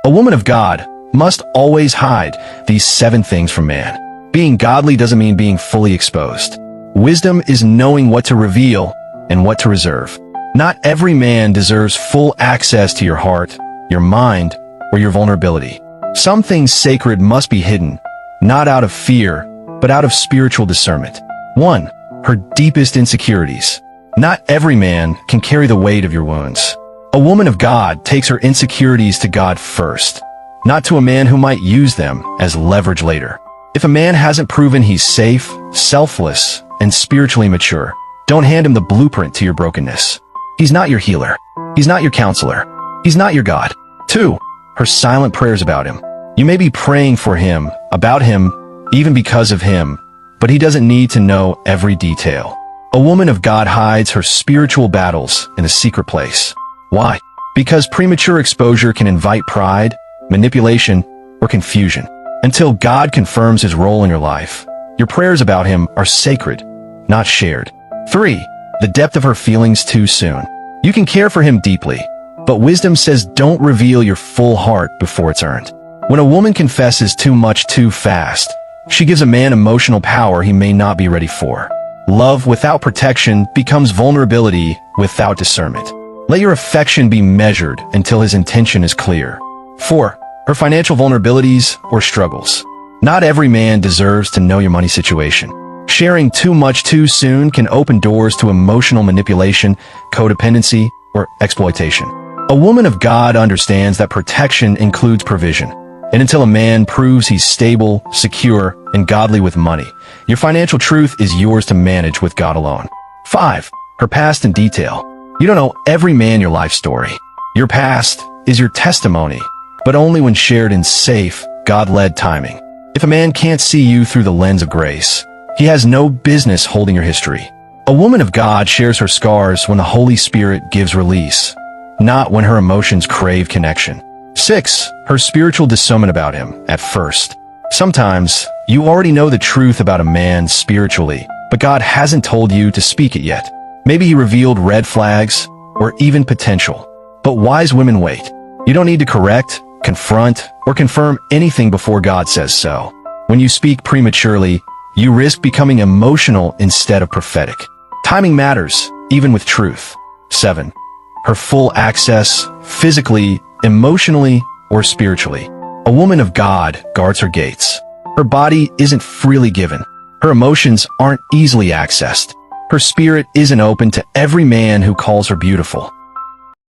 A woman of God must always hide these 7 things from man. Being godly doesn't mean being fully exposed. Wisdom is knowing what to reveal and what to reserve. Not every man deserves full access to your heart, your mind, or your vulnerability. Some things sacred must be hidden, not out of fear, but out of spiritual discernment. 1. Her deepest insecurities. Not every man can carry the weight of your wounds. A woman of God takes her insecurities to God first, not to a man who might use them as leverage later. If a man hasn't proven he's safe, selfless, and spiritually mature, don't hand him the blueprint to your brokenness. He's not your healer. He's not your counselor. He's not your God. 2. Her silent prayers about him. You may be praying for him, about him, even because of him, but he doesn't need to know every detail. A woman of God hides her spiritual battles in a secret place. Why? Because premature exposure can invite pride, manipulation, or confusion. Until God confirms his role in your life, your prayers about him are sacred, not shared. 3. The depth of her feelings too soon. You can care for him deeply, but wisdom says don't reveal your full heart before it's earned. When a woman confesses too much too fast, she gives a man emotional power he may not be ready for. Love without protection becomes vulnerability without discernment. Let your affection be measured until his intention is clear. 4. Her financial vulnerabilities or struggles. Not every man deserves to know your money situation. Sharing too much too soon can open doors to emotional manipulation, codependency, or exploitation. A woman of God understands that protection includes provision. And until a man proves he's stable, secure, and godly with money, your financial truth is yours to manage with God alone. 5. Her past in detail. You don't know every man your life story. Your past is your testimony, but only when shared in safe, God-led timing. If a man can't see you through the lens of grace, he has no business holding your history. A woman of God shares her scars when the Holy Spirit gives release, not when her emotions crave connection. 6. Her spiritual discernment about him at first. Sometimes, you already know the truth about a man spiritually, but God hasn't told you to speak it yet. Maybe he revealed red flags, or even potential. But wise women wait. You don't need to correct, confront, or confirm anything before God says so. When you speak prematurely, you risk becoming emotional instead of prophetic. Timing matters, even with truth. 7. Her full access, physically, emotionally, or spiritually. A woman of God guards her gates. Her body isn't freely given. Her emotions aren't easily accessed. Her spirit isn't open to every man who calls her beautiful.